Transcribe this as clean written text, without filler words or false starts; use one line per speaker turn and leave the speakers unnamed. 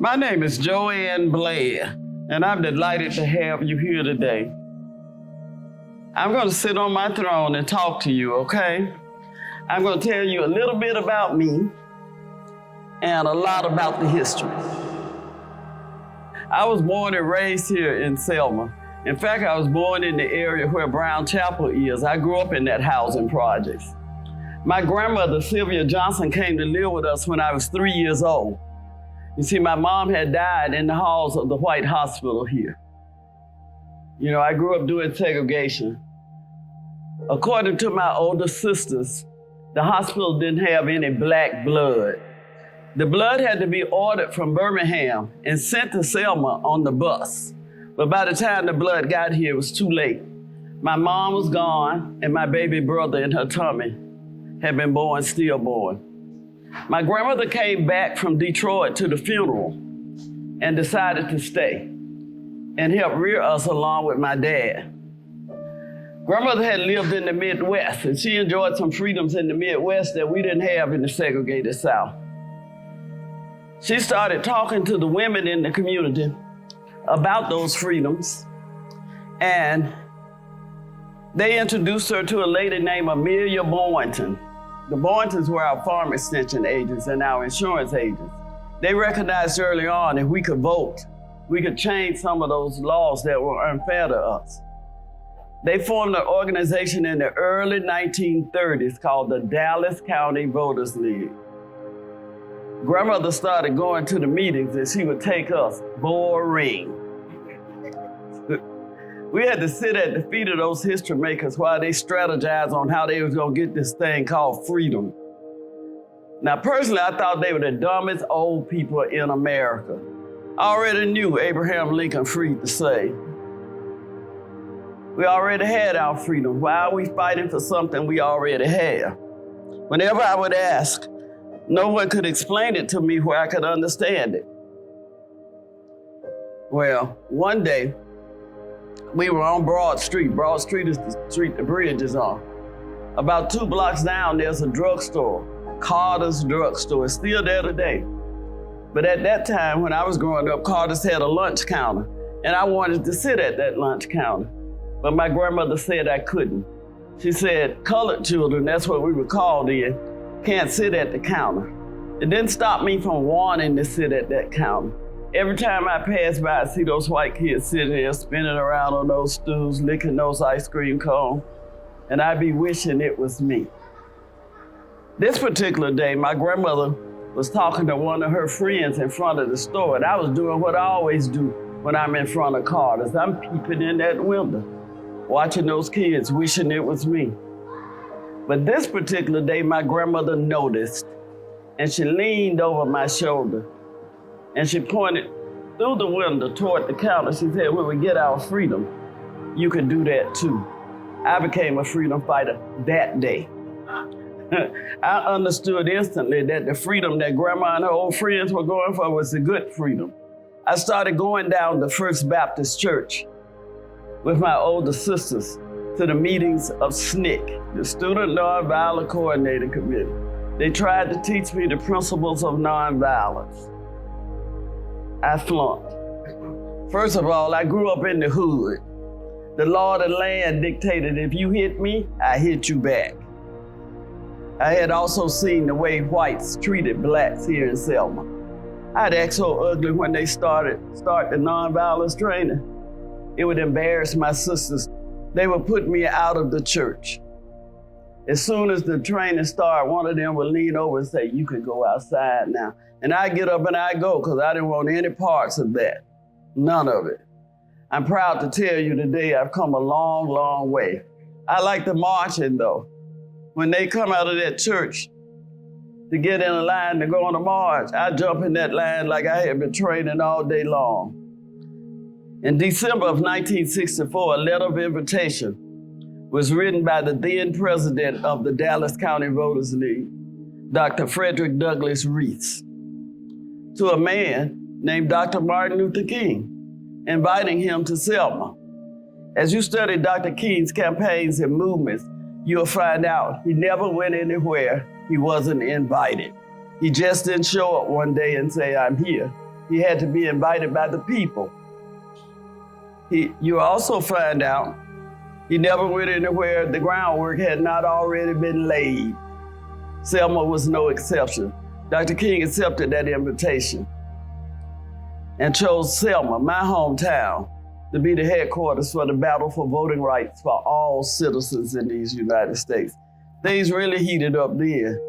My name is JoAnne Blair, and I'm delighted to have you here today. I'm going to sit on my throne and talk to you, okay? I'm going to tell you a little bit about me and a lot about the history. I was born and raised here in Selma. In fact, I was born in the area where Brown Chapel is. I grew up in that housing project. My grandmother, Sylvia Johnson, came to live with us when I was 3 years old. You see, my mom had died in the halls of the White Hospital here. You know, I grew up doing segregation. According to my older sisters, the hospital didn't have any black blood. The blood had to be ordered from Birmingham and sent to Selma on the bus. But by the time the blood got here, it was too late. My mom was gone, and my baby brother in her tummy had been born stillborn. My grandmother came back from Detroit to the funeral and decided to stay and help rear us along with my dad. Grandmother had lived in the Midwest, and she enjoyed some freedoms in the Midwest that we didn't have in the segregated South. She started talking to the women in the community about those freedoms, and they introduced her to a lady named Amelia Boynton. The Boyntons were our farm extension agents and our insurance agents. They recognized early on if we could vote, we could change some of those laws that were unfair to us. They formed an organization in the early 1930s called the Dallas County Voters League. Grandmother started going to the meetings and she would take us. Boring. We had to sit at the feet of those history makers while they strategized on how they was gonna get this thing called freedom. Now, personally, I thought they were the dumbest old people in America. I already knew Abraham Lincoln freed the slave. We already had our freedom. Why are we fighting for something we already have? Whenever I would ask, no one could explain it to me where I could understand it. Well, one day, we were on Broad Street. Broad Street is the street the bridge is on. About 2 blocks down, there's a drugstore, Carter's Drugstore. It's still there today. But at that time, when I was growing up, Carter's had a lunch counter, and I wanted to sit at that lunch counter. But my grandmother said I couldn't. She said, colored children, that's what we were called in, can't sit at the counter. It didn't stop me from wanting to sit at that counter. Every time I pass by, I see those white kids sitting there spinning around on those stools, licking those ice cream cones, and I'd be wishing it was me. This particular day, my grandmother was talking to one of her friends in front of the store, and I was doing what I always do when I'm in front of Carter's. I'm peeping in that window, watching those kids, wishing it was me. But this particular day, my grandmother noticed, and she leaned over my shoulder, and she pointed through the window toward the counter. She said, when we get our freedom, you can do that too. I became a freedom fighter that day. I understood instantly that the freedom that Grandma and her old friends were going for was a good freedom. I started going down to First Baptist Church with my older sisters to the meetings of SNCC, the Student Nonviolent Coordinating Committee. They tried to teach me the principles of nonviolence. I flunked. First of all, I grew up in the hood. The law of the land dictated if you hit me, I hit you back. I had also seen the way whites treated blacks here in Selma. I'd act so ugly when they start the nonviolence training. It would embarrass my sisters. They would put me out of the church. As soon as the training started, one of them would lean over and say, you can go outside now. And I get up and I go because I didn't want any parts of that. None of it. I'm proud to tell you today I've come a long, long way. I like the marching though. When they come out of that church to get in a line to go on a march, I jump in that line like I had been training all day long. In December of 1964, a letter of invitation was written by the then president of the Dallas County Voters League, Dr. Frederick Douglass Reese, to a man named Dr. Martin Luther King, inviting him to Selma. As you study Dr. King's campaigns and movements, you'll find out he never went anywhere he wasn't invited. He just didn't show up one day and say, I'm here. He had to be invited by the people. You also find out he never went anywhere the groundwork had not already been laid. Selma was no exception. Dr. King accepted that invitation and chose Selma, my hometown, to be the headquarters for the battle for voting rights for all citizens in these United States. Things really heated up then.